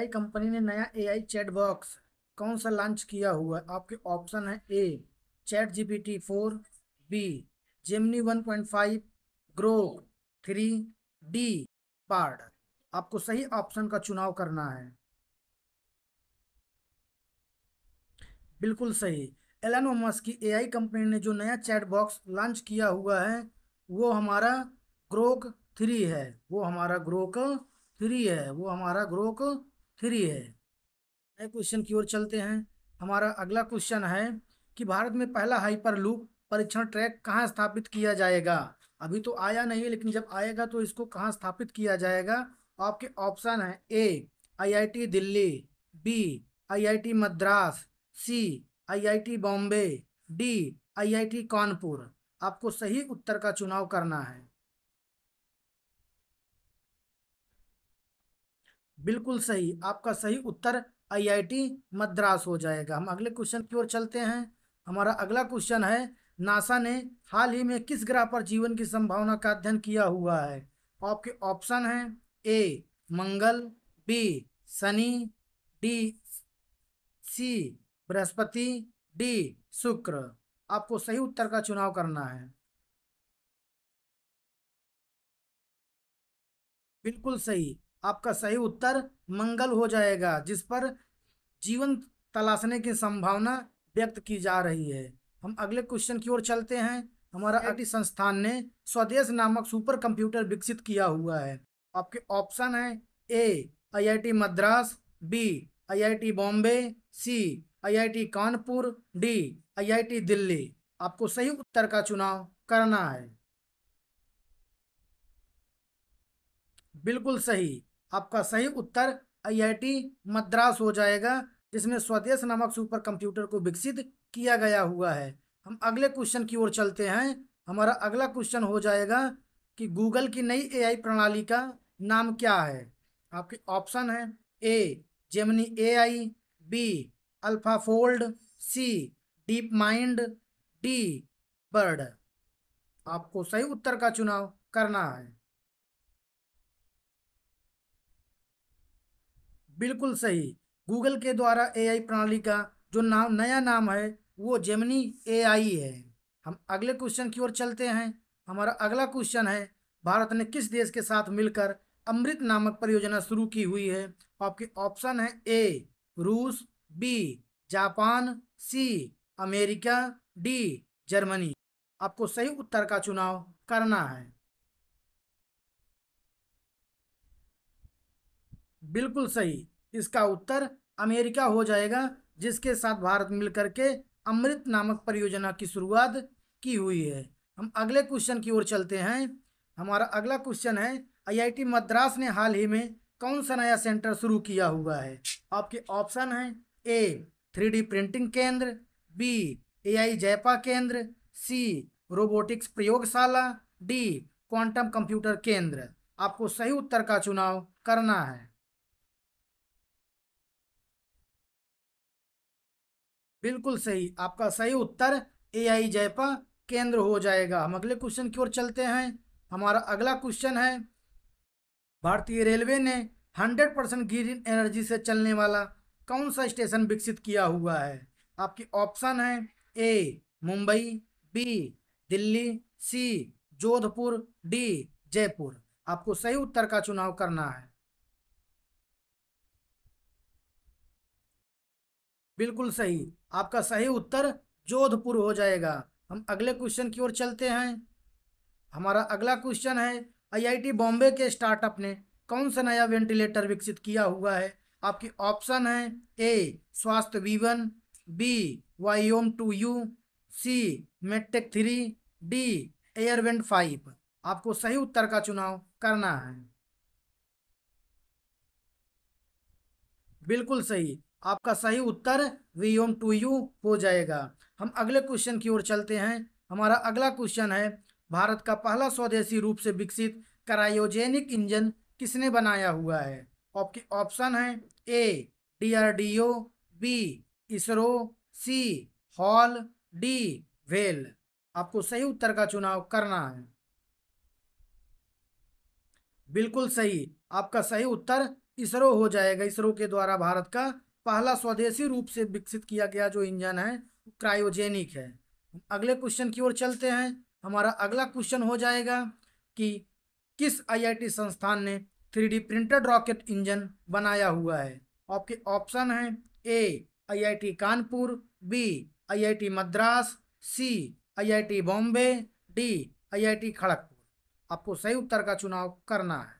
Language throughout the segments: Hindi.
एआई कंपनी ने नया एआई चैट बॉक्स कौन सा लॉन्च किया हुआ है? आपके ऑप्शन है: A chat GPT 4, B Gemini 1.5, Grok 3, D Bard. आपको सही ऑप्शन का चुनाव करना है। बिल्कुल सही। एलन मस्क की एआई कंपनी ने जो नया चैट बॉक्स लॉन्च किया हुआ है वो हमारा ग्रोक 3 है। वो हमारा ग्रोक 3 है। वो हमारा ग्रोक 3 है। नए क्वेश्चन की ओर चलते हैं। हमारा अगला क्वेश्चन है कि भारत में पहला हाइपरलूप परीक्षण ट्रैक कहाँ स्थापित किया जाएगा? अभी तो आया नहीं है, लेकिन जब आएगा तो इसको कहाँ स्थापित किया जाएगा? आपके ऑप्शन है: A IIT Delhi, B IIT Madras, C IIT Bombay, D IIT Kanpur. आपको सही उत्तर का चुनाव करना है। बिल्कुल सही। आपका सही उत्तर आईआईटी मद्रास हो जाएगा। हम अगले क्वेश्चन की ओर चलते हैं। हमारा अगला क्वेश्चन है: नासा ने हाल ही में किस ग्रह पर जीवन की संभावना का अध्ययन किया हुआ है? आपके ऑप्शन हैं: A Mangal, B Shani, D C Brihaspati, D Shukra. आपको सही उत्तर का चुनाव करना है। बिल्कुल सही। आपका सही उत्तर मंगल हो जाएगा, जिस पर जीवन तलाशने की संभावना व्यक्त की जा रही है। हम अगले क्वेश्चन की ओर चलते हैं। हमारा आईआईटी संस्थान ने स्वदेश नामक सुपर कंप्यूटर विकसित किया हुआ है। आपके ऑप्शन है: A IIT Madras, B IIT Bombay, C IIT Kanpur, D IIT Delhi. आपको सही उत्तर का चुनाव करना है। बिल्कुल सही। आपका सही उत्तर आईआईटी मद्रास हो जाएगा, जिसमें स्वदेश नामक सुपर कंप्यूटर को विकसित किया गया हुआ है। हम अगले क्वेश्चन की ओर चलते हैं। हमारा अगला क्वेश्चन हो जाएगा कि गूगल की नई एआई प्रणाली का नाम क्या है? आपके ऑप्शन है: A Gemini AI, B AlphaFold, C DeepMind, D Bard. आपको सही उत्तर का चुनाव करना है। बिल्कुल सही। गूगल के द्वारा एआई प्रणाली का जो नया नाम है वो जेमिनी एआई है। हम अगले क्वेश्चन की ओर चलते हैं। हमारा अगला क्वेश्चन है: भारत ने किस देश के साथ मिलकर अमृत नामक परियोजना शुरू की हुई है? आपके ऑप्शन है: ए रूस, B Japan, C America, D Germany. आपको सही उत्तर का चुनाव करना है। बिल्कुल सही। इसका उत्तर अमेरिका हो जाएगा, जिसके साथ भारत मिलकर के अमृत नामक परियोजना की शुरुआत की हुई है। हम अगले क्वेश्चन की ओर चलते हैं। हमारा अगला क्वेश्चन है: आईआईटी मद्रास ने हाल ही में कौन सा नया सेंटर शुरू किया हुआ है? आपके ऑप्शन हैं: ए 3D प्रिंटिंग केंद्र, बी एआई जैपा केंद्र, सी रोबोटिक्स प्रयोगशाला, डी क्वांटम कंप्यूटर केंद्र। आपको सही उत्तर का चुनाव करना है। बिल्कुल सही। आपका सही उत्तर एआई जैपा केंद्र हो जाएगा। हम अगले क्वेश्चन की ओर चलते हैं। हमारा अगला क्वेश्चन है: भारतीय रेलवे ने 100% ग्रीन एनर्जी से चलने वाला कौन सा स्टेशन विकसित किया हुआ है? आपके ऑप्शन है: ए मुंबई, बी दिल्ली, सी जोधपुर, डी जयपुर। आपको सही उत्तर का चुनाव करना है। बिल्कुल सही। आपका सही उत्तर जोधपुर हो जाएगा। हम अगले क्वेश्चन की ओर चलते हैं। हमारा अगला क्वेश्चन है: आईआईटी बॉम्बे के स्टार्टअप ने कौन सा नया वेंटिलेटर विकसित किया हुआ है? आपके ऑप्शन है: ए स्वास्थ्य वीवन, बी वायोम 2U, सी मेडटेक 3, डी एयरवेंट 5। आपको सही उत्तर का चुनाव करना है। बिल्कुल सही। आपका सही उत्तर वीओम 2U हो जाएगा। हम अगले क्वेश्चन की ओर चलते हैं। हमारा अगला क्वेश्चन है: भारत का पहला स्वदेशी रूप से विकसित क्रायोजेनिक इंजन किसने बनाया हुआ है? आपके ऑप्शन है: ए डीआरडीओ, बी इसरो, सी हॉल, डी वेल। आपको सही उत्तर का चुनाव करना है। बिल्कुल सही। आपका सही उत्तर इसरो हो जाएगा। इसरो के द्वारा भारत का पहला स्वदेशी रूप से विकसित किया गया जो इंजन है क्रायोजेनिक है। अगले क्वेश्चन की ओर चलते हैं। हमारा अगला क्वेश्चन हो जाएगा कि किस आईआईटी संस्थान ने 3D प्रिंटेड रॉकेट इंजन बनाया हुआ है। आपके ऑप्शन हैं A IIT Kanpur, B IIT Madras, C IIT Bombay, D IIT Kharagpur. आपको सही उत्तर का चुनाव करना है।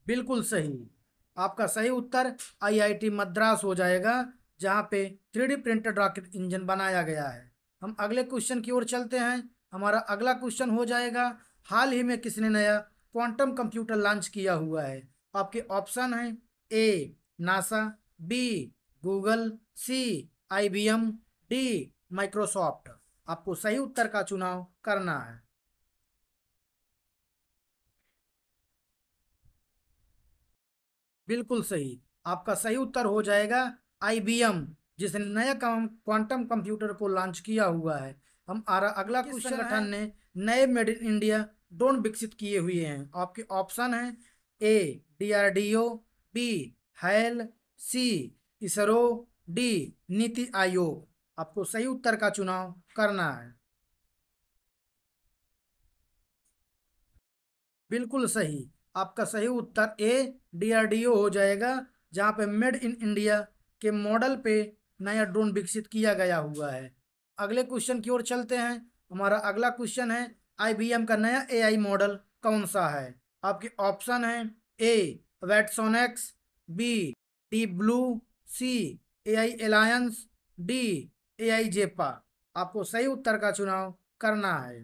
बिल्कुल सही। आपका सही उत्तर आईआईटी मद्रास हो जाएगा, जहां पे 3D प्रिंटेड रॉकेट इंजन बनाया गया है। हम अगले क्वेश्चन की ओर चलते हैं। हमारा अगला क्वेश्चन हो जाएगा, हाल ही में किसने नया क्वांटम कंप्यूटर लॉन्च किया हुआ है। आपके ऑप्शन हैं A NASA, B Google, C IBM, D Microsoft. आपको सही उत्तर का चुनाव करना है। बिल्कुल सही। आपका सही उत्तर हो जाएगा आईबीएम, जिसने नया क्वांटम कंप्यूटर को लॉन्च किया हुआ है। हम अगला किस क्वेश्चन संगठन है, ने नए मेड इन इंडिया ड्रोन विकसित किए हुए हैं। आपके ऑप्शन हैं ए डीआरडीओ, बी हैल, सी इसरो, डी नीति आयोग। आपको सही उत्तर का चुनाव करना है। बिल्कुल सही। आपका सही उत्तर ए डीआरडीओ हो जाएगा, जहां पे मेड इन इंडिया के मॉडल पे नया ड्रोन विकसित किया गया हुआ है। अगले क्वेश्चन की ओर चलते हैं। हमारा अगला क्वेश्चन है, आईबीएम का नया एआई मॉडल कौन सा है। आपके ऑप्शन है A Watsonx, B Deep Blue, C AI Alliance, D AI JEPA. आपको सही उत्तर का चुनाव करना है।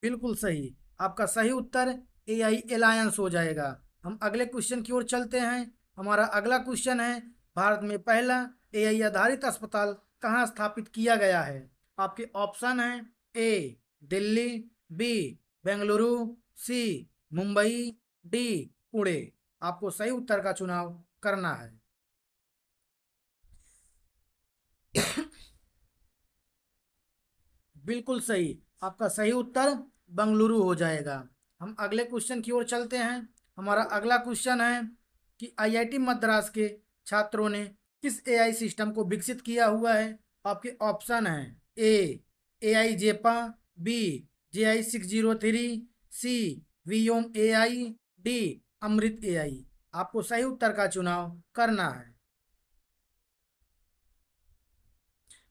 बिल्कुल सही। आपका सही उत्तर एआई एलायंस हो जाएगा। हम अगले क्वेश्चन की ओर चलते हैं। हमारा अगला क्वेश्चन है, भारत में पहला एआई आधारित अस्पताल कहाँ स्थापित किया गया है। आपके ऑप्शन हैं ए दिल्ली, बी बेंगलुरु, सी मुंबई, डी पुणे। आपको सही उत्तर का चुनाव करना है। बिल्कुल सही। आपका सही उत्तर बंगलुरु हो जाएगा। हम अगले क्वेश्चन की ओर चलते हैं। हमारा अगला क्वेश्चन है कि आईआईटी मद्रास के छात्रों ने किस एआई सिस्टम को विकसित किया हुआ है। आपके ऑप्शन हैं ए एआई जेपा, बी JI 603, सी वियोम एआई, डी अमृत एआई। आपको सही उत्तर का चुनाव करना है।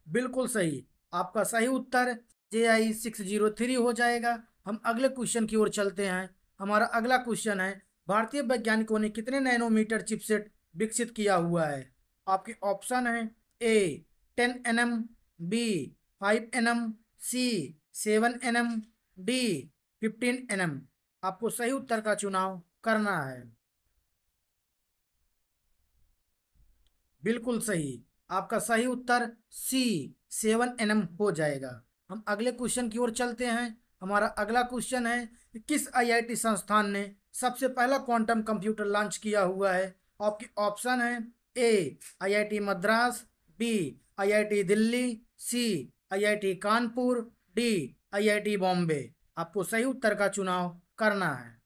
बिल्कुल सही। आपका सही उत्तर JI 603 हो जाएगा। हम अगले क्वेश्चन की ओर चलते हैं। हमारा अगला क्वेश्चन है, भारतीय वैज्ञानिकों ने कितने नैनोमीटर चिपसेट विकसित किया हुआ है। आपके ऑप्शन है ए 10 nm, बी 5 nm, सी 7 nm, डी 15 nm। आपको सही उत्तर का चुनाव करना है। बिल्कुल सही। आपका सही उत्तर सी 7 nm हो जाएगा। हम अगले क्वेश्चन की ओर चलते हैं। हमारा अगला क्वेश्चन है कि किस आईआईटी संस्थान ने सबसे पहला क्वांटम कंप्यूटर लॉन्च किया हुआ है। आपके ऑप्शन है A IIT Madras, B IIT Delhi, C IIT Kanpur, D IIT Bombay. आपको सही उत्तर का चुनाव करना है।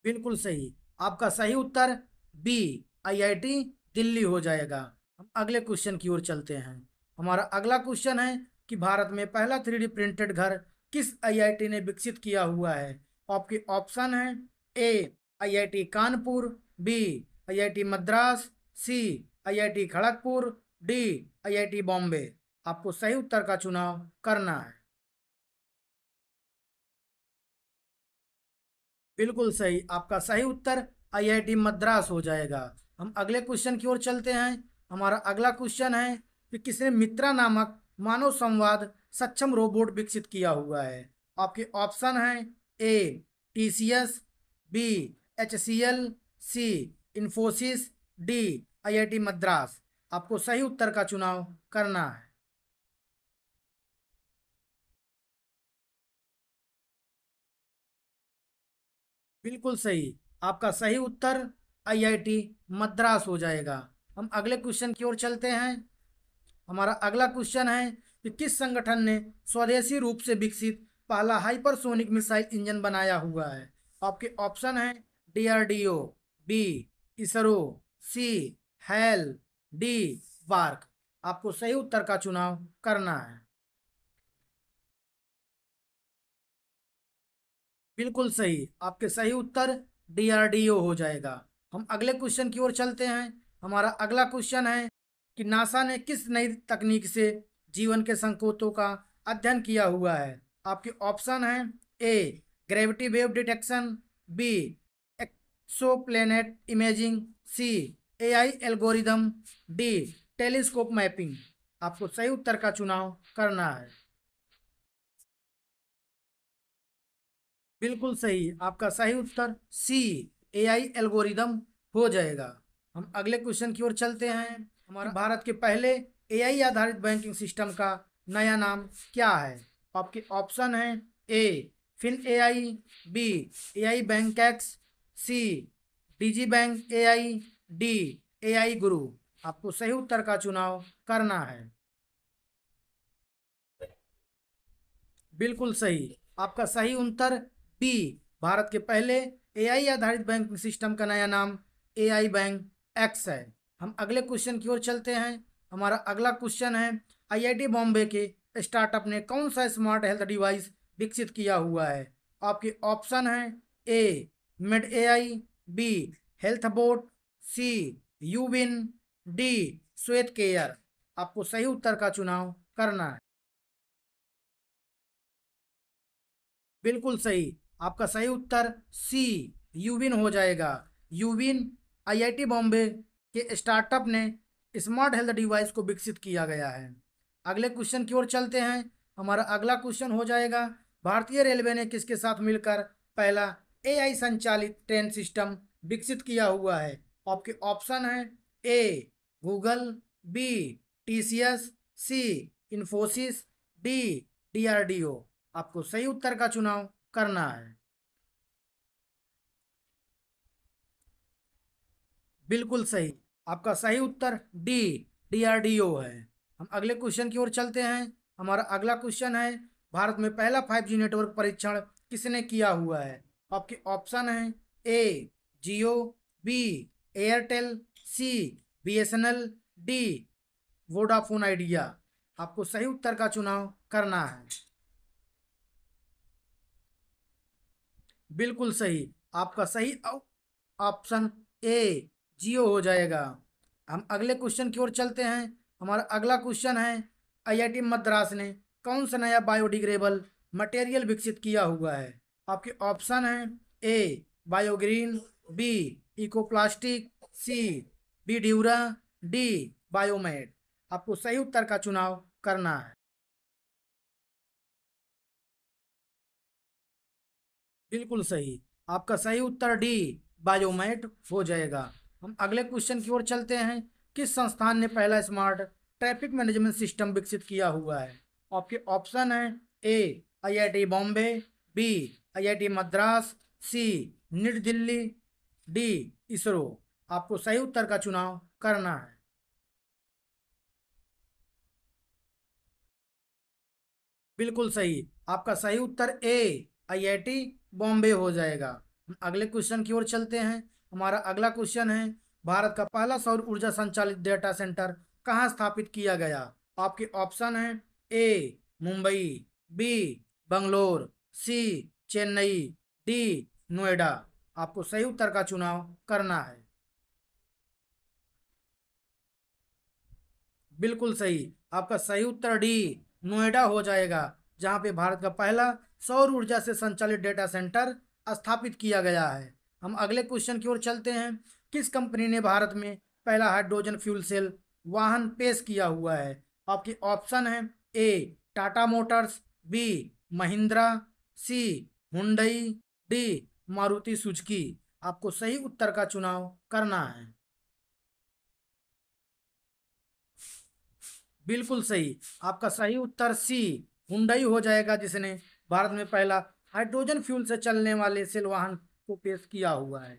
बिल्कुल सही। आपका सही उत्तर बी आईआईटी दिल्ली हो जाएगा। हम अगले क्वेश्चन की ओर चलते हैं। हमारा अगला क्वेश्चन है कि भारत में पहला 3D प्रिंटेड घर किस आईआईटी ने विकसित किया हुआ है। आपके ऑप्शन है A IIT Kanpur, B IIT Madras, C IIT Kharagpur, D IIT Bombay. आपको सही उत्तर का चुनाव करना है। बिल्कुल सही। आपका सही उत्तर आईआईटी मद्रास हो जाएगा। हम अगले क्वेश्चन की ओर चलते हैं। हमारा अगला क्वेश्चन है कि किसने मित्रा नामक मानव संवाद सक्षम रोबोट विकसित किया हुआ है। आपके ऑप्शन हैं ए टीसीएस, बी HCL, सी इंफोसिस, डी आईआईटी मद्रास। आपको सही उत्तर का चुनाव करना है। बिल्कुल सही। आपका सही उत्तर आईआईटी मद्रास हो जाएगा। हम अगले क्वेश्चन की ओर चलते हैं। हमारा अगला क्वेश्चन है कि किस संगठन ने स्वदेशी रूप से विकसित पहला हाइपरसोनिक मिसाइल इंजन बनाया हुआ है? आपके ऑप्शन है डीआरडीओ, बी इसरो, सी हेल, डी बार्क। आपको सही उत्तर का चुनाव करना है। बिल्कुल सही, आपके सही उत्तर डीआरडीओ हो जाएगा। हम अगले क्वेश्चन की ओर चलते हैं। हमारा अगला क्वेश्चन है कि नासा ने किस नई तकनीक से जीवन के संकेतों का अध्ययन किया हुआ है? आपके ऑप्शन है A gravity wave detection, B exoplanet imaging, C AI algorithm, D telescope mapping. आपको सही उत्तर का चुनाव करना है। बिल्कुल सही, आपका सही उत्तर सी एआई एल्गोरिदम हो जाएगा। हम अगले क्वेश्चन की ओर चलते हैं। हमारा भारत के पहले एआई आधारित बैंकिंग सिस्टम का नया नाम क्या है? आपके ऑप्शन है A Fin AI, B AI Bank X, C Digi Bank AI, D AI Guru. आपको सही उत्तर का चुनाव करना है। बिल्कुल सही, आपका सही उत्तर बी भारत के पहले एआई आधारित बैंकिंग सिस्टम का नया नाम एआई बैंक एक्स है। हम अगले क्वेश्चन की ओर चलते हैं। हमारा अगला क्वेश्चन है आईआईटी बॉम्बे के स्टार्टअप ने कौन सा स्मार्ट हेल्थ डिवाइस विकसित किया हुआ है? आपके ऑप्शन है A Mid AI, B Health Bot, C यूविन, डी श्वेत केयर। आपको सही उत्तर का चुनाव करना है। बिल्कुल सही, आपका सही उत्तर सी यूविन हो जाएगा। यूविन आईआईटी बॉम्बे के स्टार्टअप ने स्मार्ट हेल्थ डिवाइस को विकसित किया गया है। अगले क्वेश्चन की ओर चलते हैं। हमारा अगला क्वेश्चन हो जाएगा भारतीय रेलवे ने किसके साथ मिलकर पहला एआई संचालित ट्रेन सिस्टम विकसित किया हुआ है? आपके ऑप्शन है ए गूगल, बी टीसीएस, सी इंफोसिस, डी डीआरडीओ। आपको सही उत्तर का चुनाव करना है। बिल्कुल सही, आपका सही उत्तर डी डीआरडीओ है। हम अगले क्वेश्चन की ओर चलते हैं। हमारा अगला क्वेश्चन है भारत में पहला 5G नेटवर्क परीक्षण किसने किया हुआ है? आपके ऑप्शन है ए जियो, बी एयरटेल, सी बीएसएनएल, डी वोडाफोन आइडिया। आपको सही उत्तर का चुनाव करना है। बिल्कुल सही, आपका सही ऑप्शन ए जियो हो जाएगा। हम अगले क्वेश्चन की ओर चलते हैं। हमारा अगला क्वेश्चन है आईआईटी मद्रास ने कौन सा नया बायोडिग्रेडेबल मटेरियल विकसित किया हुआ है? आपके ऑप्शन है A BioGreen, B EcoPlastic, C B Dura, D BioMed. आपको सही उत्तर का चुनाव करना है। बिल्कुल सही, आपका सही उत्तर डी बायोमेट हो जाएगा। हम अगले क्वेश्चन की ओर चलते हैं। किस संस्थान ने पहला स्मार्ट ट्रैफिक मैनेजमेंट सिस्टम विकसित किया हुआ है? आपके ऑप्शन है A IIT Bombay, B IIT Madras, C NIT Delhi, D ISRO. आपको सही उत्तर का चुनाव करना है। बिल्कुल सही, आपका सही उत्तर ए आईआईटी बॉम्बे हो जाएगा। हम अगले क्वेश्चन की ओर चलते हैं। हमारा अगला क्वेश्चन है भारत का पहला सौर ऊर्जा संचालित डेटा सेंटर कहाँ स्थापित किया गया? आपके ऑप्शन है ए मुंबई, बी बंगलोर, सी चेन्नई, डी नोएडा। आपको सही उत्तर का चुनाव करना है। बिल्कुल सही, आपका सही उत्तर डी नोएडा हो जाएगा, जहां पे भारत का पहला सौर ऊर्जा से संचालित डेटा सेंटर स्थापित किया गया है। हम अगले क्वेश्चन की ओर चलते हैं। किस कंपनी ने भारत में पहला हाइड्रोजन फ्यूल सेल वाहन पेश किया हुआ है? आपके ऑप्शन है ए टाटा मोटर्स, बी महिंद्रा, सी हुंडई, डी मारुति सुजुकी। आपको सही उत्तर का चुनाव करना है। बिल्कुल सही, आपका सही उत्तर सी हुंडई हो जाएगा, जिसने भारत में पहला हाइड्रोजन फ्यूल से चलने वाले सेल वाहन को पेश किया हुआ है।